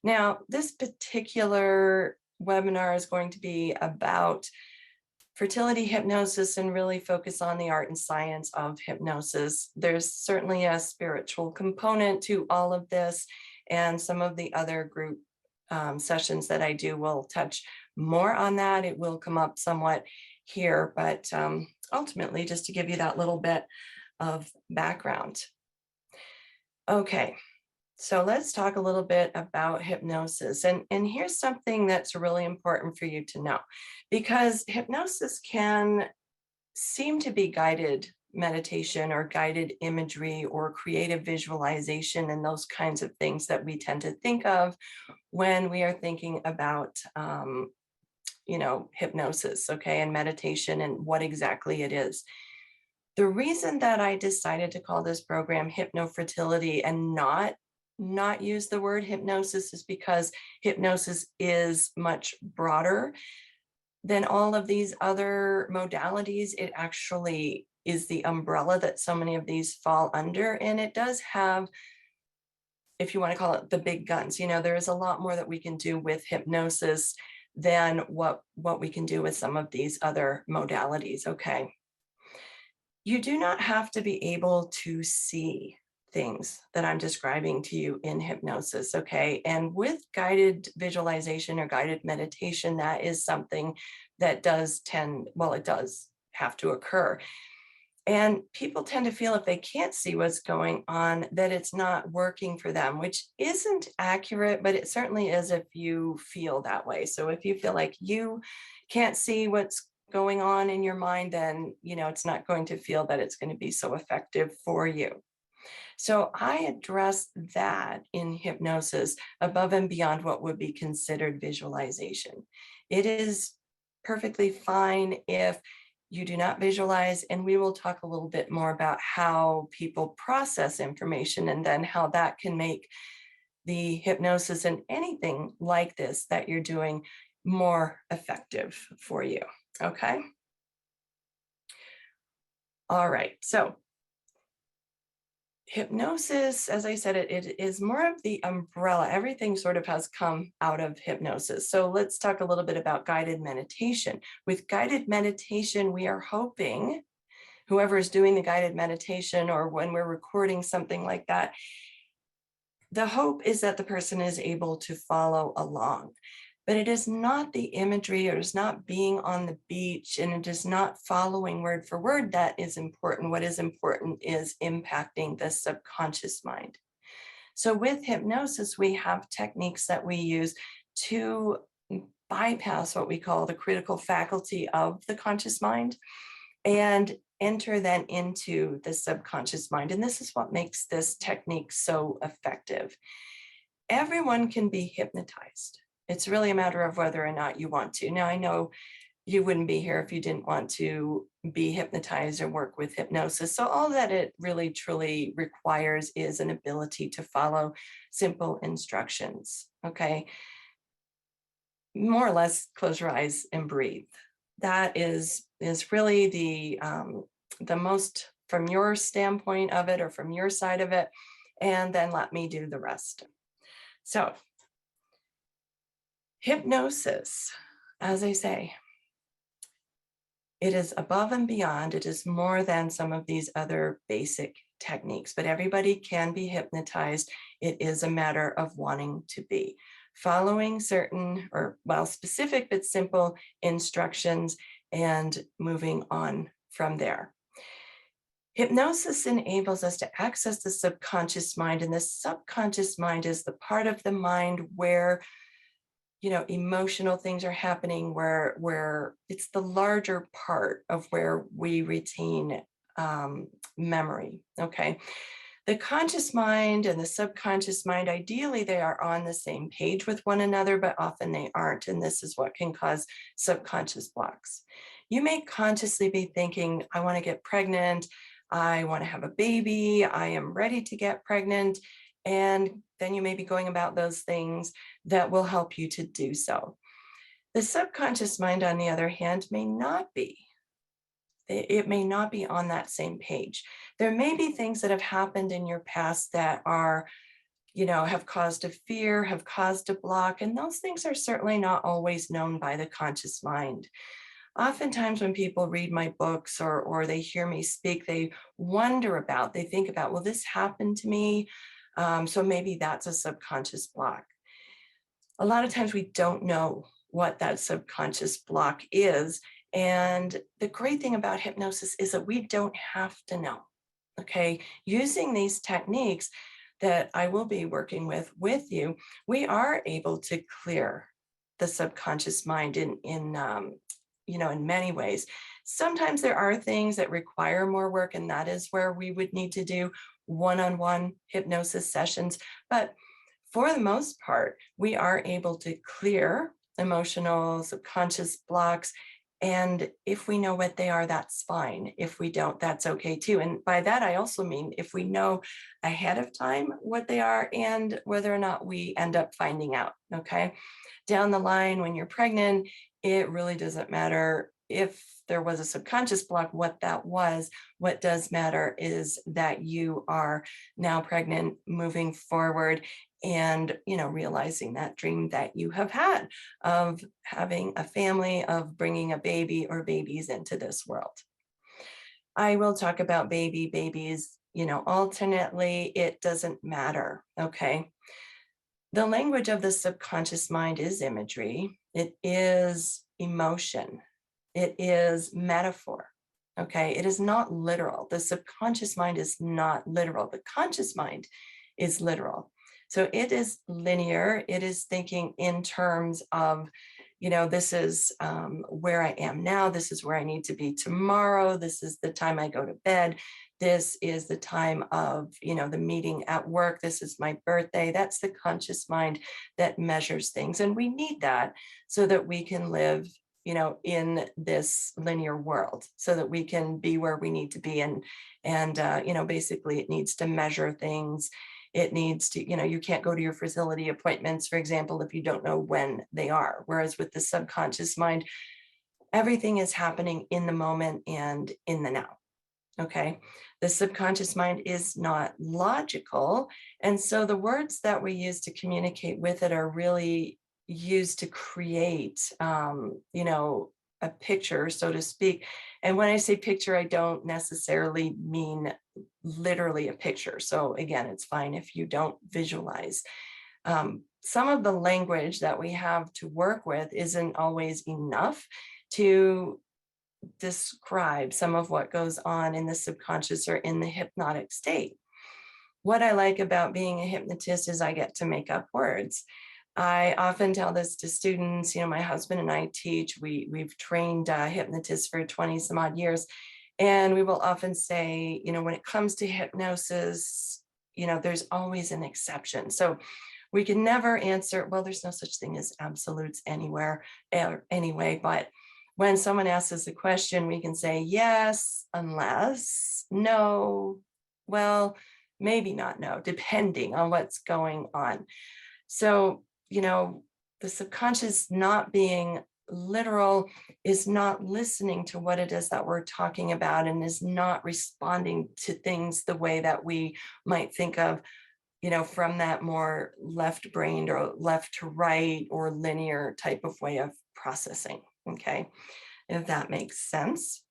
Now, this particular webinar is going to be about fertility hypnosis and really focus on the art and science of hypnosis. There's certainly a spiritual component to all of this, and some of the other group sessions that I do will touch more on that. It will come up somewhat here, but ultimately, just to give you that little bit of background. Okay. So let's talk a little bit about hypnosis. And here's something that's really important for you to know, because hypnosis can seem to be guided meditation or guided imagery or creative visualization and those kinds of things that we tend to think of when we are thinking about, hypnosis, okay, and meditation and what exactly it is. The reason that I decided to call this program HypnoFertility and not use the word hypnosis is because hypnosis is much broader than all of these other modalities. It actually is the umbrella that so many of these fall under, and it does have, if you want to call it, the big guns. There is a lot more that we can do with hypnosis than what we can do with some of these other modalities, okay? You do not have to be able to see things that I'm describing to you in hypnosis, okay? And with guided visualization or guided meditation, that is something that does have to occur. And people tend to feel if they can't see what's going on, that it's not working for them, which isn't accurate, but it certainly is if you feel that way. So if you feel like you can't see what's going on in your mind, then, it's not going to feel that it's going to be so effective for you. So I address that in hypnosis above and beyond what would be considered visualization. It is perfectly fine if you do not visualize, and we will talk a little bit more about how people process information and then how that can make the hypnosis and anything like this that you're doing more effective for you. Okay. All right. So hypnosis, as I said, it is more of the umbrella. Everything sort of has come out of hypnosis. So let's talk a little bit about guided meditation. With guided meditation, we are hoping whoever is doing the guided meditation, or when we're recording something like that, the hope is that the person is able to follow along. But it is not the imagery, or it is not being on the beach, and it is not following word for word that is important. What is important is impacting the subconscious mind. So with hypnosis, we have techniques that we use to bypass what we call the critical faculty of the conscious mind and enter then into the subconscious mind. And this is what makes this technique so effective. Everyone can be hypnotized. It's really a matter of whether or not you want to. Now, I know you wouldn't be here if you didn't want to be hypnotized or work with hypnosis. So all that it really, truly requires is an ability to follow simple instructions, okay? More or less, close your eyes and breathe. That is really the most from your standpoint of it, or from your side of it, and then let me do the rest. So hypnosis, as I say, it is above and beyond. It is more than some of these other basic techniques, but everybody can be hypnotized. It is a matter of wanting to be. Following certain, specific but simple instructions and moving on from there. Hypnosis enables us to access the subconscious mind, and the subconscious mind is the part of the mind where emotional things are happening, where it's the larger part of where we retain memory, okay? The conscious mind and the subconscious mind, ideally, they are on the same page with one another, but often they aren't, and this is what can cause subconscious blocks. You may consciously be thinking, I want to get pregnant, I want to have a baby, I am ready to get pregnant, and then you may be going about those things that will help you to do so. The subconscious mind, on the other hand, may not be. It may not be on that same page. There may be things that have happened in your past that are have caused a fear, have caused a block, and those things are certainly not always known by the conscious mind. Oftentimes when people read my books or they hear me speak, they they think about, well, this happened to me, so maybe that's a subconscious block. A lot of times we don't know what that subconscious block is. And the great thing about hypnosis is that we don't have to know. Okay. Using these techniques that I will be working with you, we are able to clear the subconscious mind in many ways. Sometimes there are things that require more work, and that is where we would need to do one-on-one hypnosis sessions. But for the most part, we are able to clear emotional, subconscious blocks. And if we know what they are, that's fine. If we don't, that's okay too. And by that, I also mean if we know ahead of time what they are and whether or not we end up finding out, okay? Down the line, when you're pregnant, it really doesn't matter if there was a subconscious block, what that was. What does matter is that you are now pregnant, moving forward, and realizing that dream that you have had of having a family, of bringing a baby or babies into this world. I will talk about babies alternately. It doesn't matter. Okay. The language of the subconscious mind is imagery. It is emotion. It is metaphor. Okay. It is not literal. The subconscious mind is not literal. The conscious mind is literal. So it is linear. It is thinking in terms of, this is where I am now. This is where I need to be tomorrow. This is the time I go to bed. This is the time of, the meeting at work. This is my birthday. That's the conscious mind that measures things. And we need that so that we can live, in this linear world, so that we can be where we need to be. And basically it needs to measure things. It needs to, you can't go to your fertility appointments, for example, if you don't know when they are. Whereas with the subconscious mind, everything is happening in the moment and in the now. Okay. The subconscious mind is not logical. And so the words that we use to communicate with it are really used to create, a picture, so to speak. And when I say picture, I don't necessarily mean literally a picture. So again, it's fine if you don't visualize. Some of the language that we have to work with isn't always enough to describe some of what goes on in the subconscious or in the hypnotic state. What I like about being a hypnotist is I get to make up words. I often tell this to students. My husband and I teach. We've trained hypnotists for 20 some odd years. And we will often say, when it comes to hypnosis, there's always an exception. So we can never answer, well, there's no such thing as absolutes anywhere, anyway. But when someone asks us a question, we can say yes, unless, no, well, maybe not no, depending on what's going on. So, the subconscious not being literal is not listening to what it is that we're talking about and is not responding to things the way that we might think of, from that more left-brained or left to right or linear type of way of processing. Okay, if that makes sense.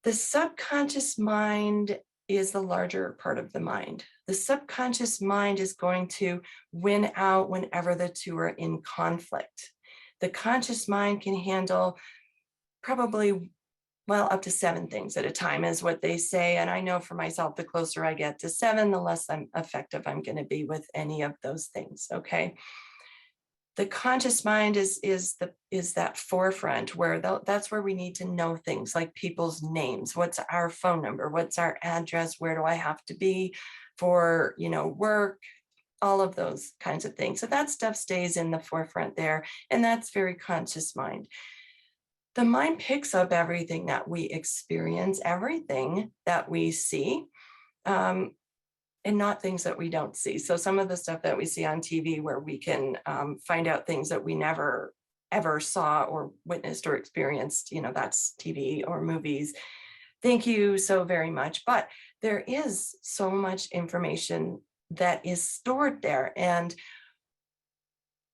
The subconscious mind is the larger part of the mind. The subconscious mind is going to win out whenever the two are in conflict. The conscious mind can handle probably, up to 7 things at a time is what they say. And I know for myself, the closer I get to 7, the less effective I'm going to be with any of those things. Okay. The conscious mind is that forefront where that's where we need to know things like people's names. What's our phone number? What's our address? Where do I have to be for, work? All of those kinds of things. So that stuff stays in the forefront there. And that's very conscious mind. The mind picks up everything that we experience, everything that we see. And not things that we don't see. So some of the stuff that we see on TV where we can find out things that we never ever saw or witnessed or experienced, that's TV or movies. Thank you so very much. But there is so much information that is stored there. And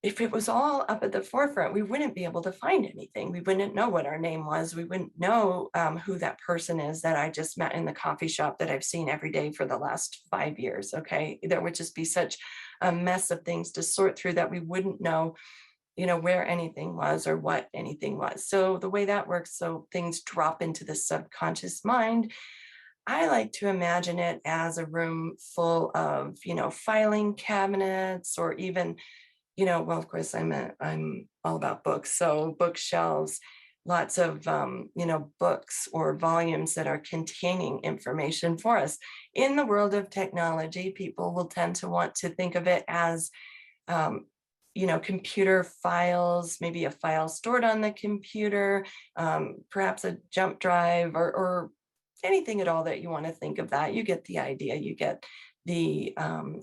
if it was all up at the forefront, we wouldn't be able to find anything. We wouldn't know what our name was. We wouldn't know who that person is that I just met in the coffee shop that I've seen every day for the last 5 years. Okay. There would just be such a mess of things to sort through that we wouldn't know, where anything was or what anything was. So the way that works, so things drop into the subconscious mind. I like to imagine it as a room full of, filing cabinets, or even, well, of course, I'm all about books. So bookshelves, lots of, books or volumes that are containing information for us. In the world of technology, people will tend to want to think of it as, computer files, maybe a file stored on the computer, perhaps a jump drive, or anything at all that you want to think of that. You get the idea. You get the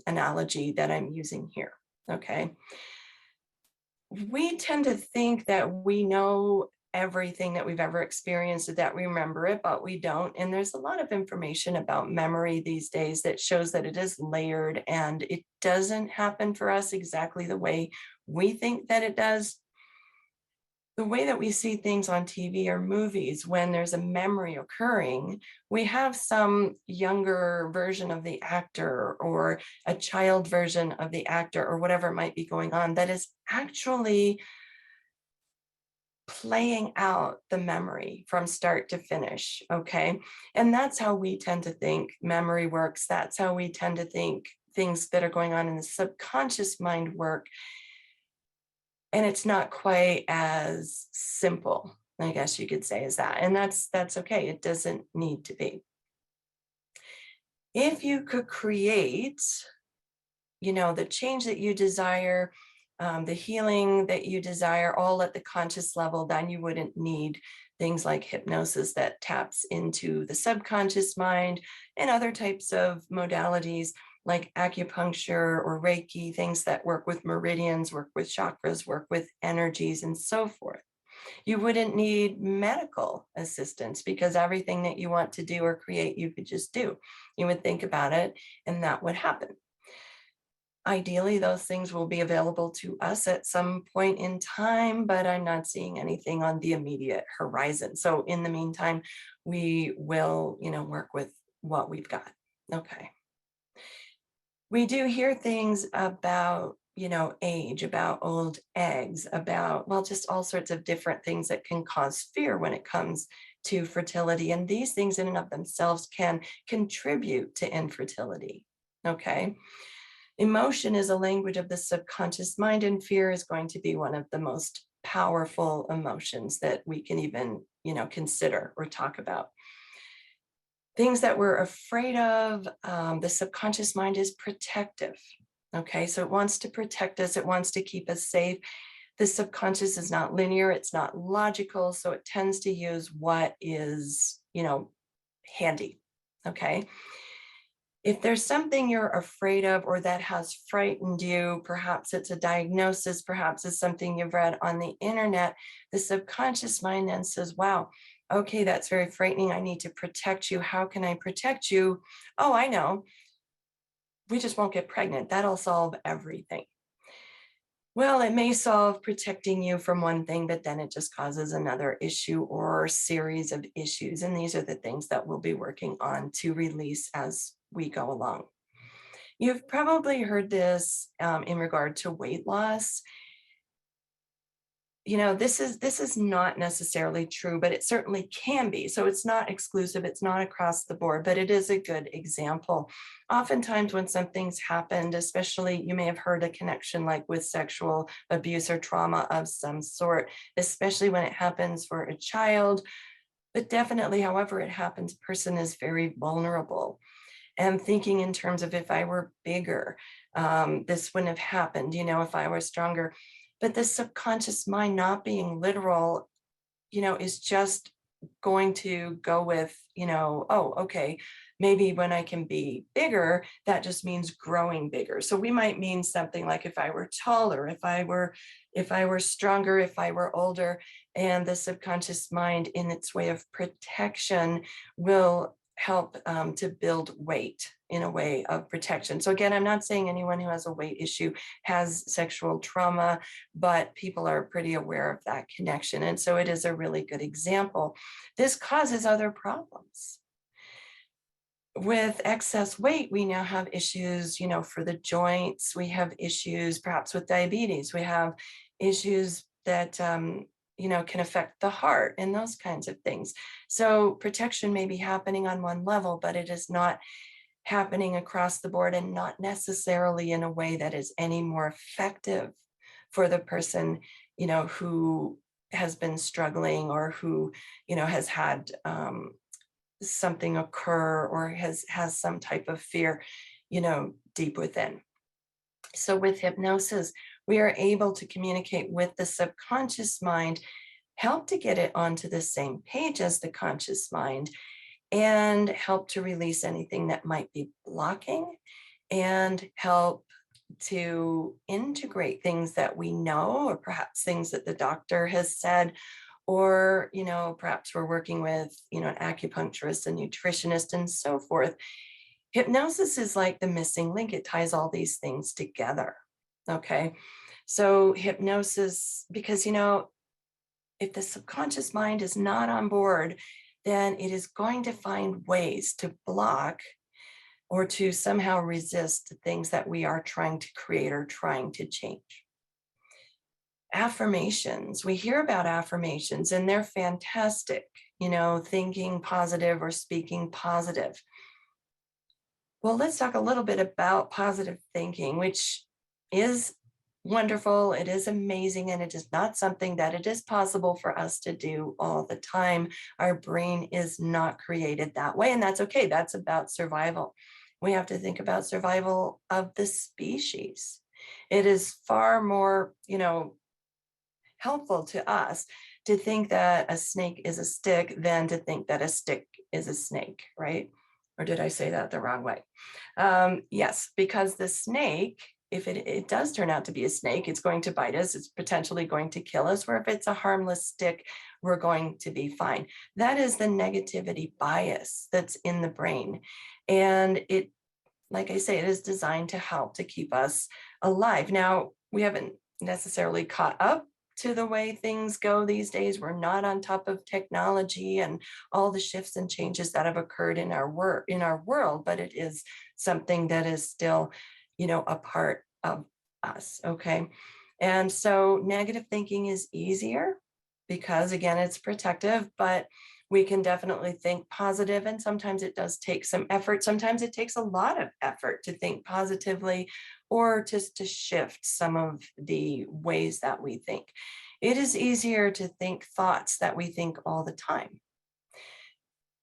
analogy that I'm using here. Okay. We tend to think that we know everything that we've ever experienced, that we remember it, but we don't. And there's a lot of information about memory these days that shows that it is layered and it doesn't happen for us exactly the way we think that it does. The way that we see things on TV or movies, when there's a memory occurring, we have some younger version of the actor or a child version of the actor or whatever might be going on that is actually playing out the memory from start to finish. Okay. And that's how we tend to think memory works. That's how we tend to think things that are going on in the subconscious mind work. And it's not quite as simple, I guess you could say, as that. And that's okay. It doesn't need to be. If you could create, the change that you desire, the healing that you desire, all at the conscious level, then you wouldn't need things like hypnosis that taps into the subconscious mind, and other types of modalities like acupuncture or Reiki, things that work with meridians, work with chakras, work with energies, and so forth. You wouldn't need medical assistance, because everything that you want to do or create, you could just do. You would think about it and that would happen. Ideally, those things will be available to us at some point in time, but I'm not seeing anything on the immediate horizon. So in the meantime, we will, work with what we've got. Okay. We do hear things about, age, about old eggs, about, well, just all sorts of different things that can cause fear when it comes to fertility. And these things in and of themselves can contribute to infertility. Okay. Emotion is a language of the subconscious mind, and fear is going to be one of the most powerful emotions that we can even, consider or talk about. Things that we're afraid of, the subconscious mind is protective. Okay, so it wants to protect us, it wants to keep us safe. The subconscious is not linear, it's not logical, so it tends to use what is, handy. Okay. If there's something you're afraid of or that has frightened you, perhaps it's a diagnosis, perhaps it's something you've read on the internet, the subconscious mind then says, wow, okay, that's very frightening. I need to protect you. How can I protect you? Oh, I know. We just won't get pregnant. That'll solve everything. Well, it may solve protecting you from one thing, but then it just causes another issue or series of issues. And these are the things that we'll be working on to release as we go along. You've probably heard this in regard to weight loss. This is not necessarily true, but it certainly can be. So it's not exclusive, it's not across the board, but it is a good example. Oftentimes when something's happened, especially you may have heard a connection like with sexual abuse or trauma of some sort, especially when it happens for a child, but definitely however it happens, person is very vulnerable. And thinking in terms of, if I were bigger, this wouldn't have happened, if I were stronger. But the subconscious mind, not being literal, is just going to go with, oh, okay, maybe when I can be bigger, that just means growing bigger. So we might mean something like, if I were taller, if I were stronger, if I were older. And the subconscious mind, in its way of protection, will help to build weight. in a way of protection. So again, I'm not saying anyone who has a weight issue has sexual trauma, but people are pretty aware of that connection. And so it is a really good example. This causes other problems. With excess weight, we now have issues, for the joints. We have issues perhaps with diabetes. We have issues that, can affect the heart and those kinds of things. So protection may be happening on one level, but it is not happening across the board, and not necessarily in a way that is any more effective for the person, who has been struggling, or who, has had something occur, or has some type of fear, deep within. So with hypnosis, we are able to communicate with the subconscious mind, help to get it onto the same page as the conscious mind, and help to release anything that might be blocking, and help to integrate things that we know, or perhaps things that the doctor has said, or perhaps we're working with an acupuncturist, a nutritionist, and so forth. Hypnosis is like the missing link. It ties all these things together. Okay, so hypnosis, because if the subconscious mind is not on board, then it is going to find ways to block or to somehow resist the things that we are trying to create or trying to change. Affirmations, we hear about affirmations and they're fantastic, thinking positive or speaking positive. Well, let's talk a little bit about positive thinking, which is wonderful. It is amazing. And it is not something that it is possible for us to do all the time. Our brain is not created that way. And that's okay. That's about survival. We have to think about survival of the species. It is far more, helpful to us to think that a snake is a stick than to think that a stick is a snake, right? Or did I say that the wrong way? Yes, because the snake, if it does turn out to be a snake, it's going to bite us. It's potentially going to kill us. Where if it's a harmless stick, we're going to be fine. That is the negativity bias that's in the brain. And it, like I say, it is designed to help to keep us alive. Now, we haven't necessarily caught up to the way things go these days. We're not on top of technology and all the shifts and changes that have occurred in our world, but it is something that is still, a part of us. Okay. And so negative thinking is easier because, again, it's protective, but we can definitely think positive, and sometimes it does take some effort. Sometimes it takes a lot of effort to think positively, or just to shift some of the ways that we think. It is easier to think thoughts that we think all the time.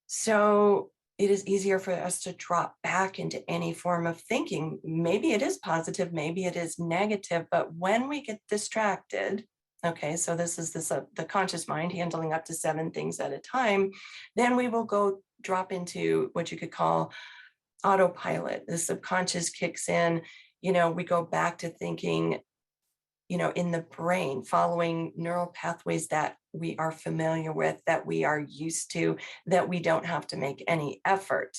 So it is easier for us to drop back into any form of thinking. Maybe it is positive, maybe it is negative, but when we get distracted, okay, so this is the conscious mind handling up to 7 things at a time, then we will go drop into what you could call autopilot. The subconscious kicks in, we go back to thinking, in the brain, following neural pathways that we are familiar with, that we are used to, that we don't have to make any effort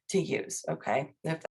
to use. Okay, if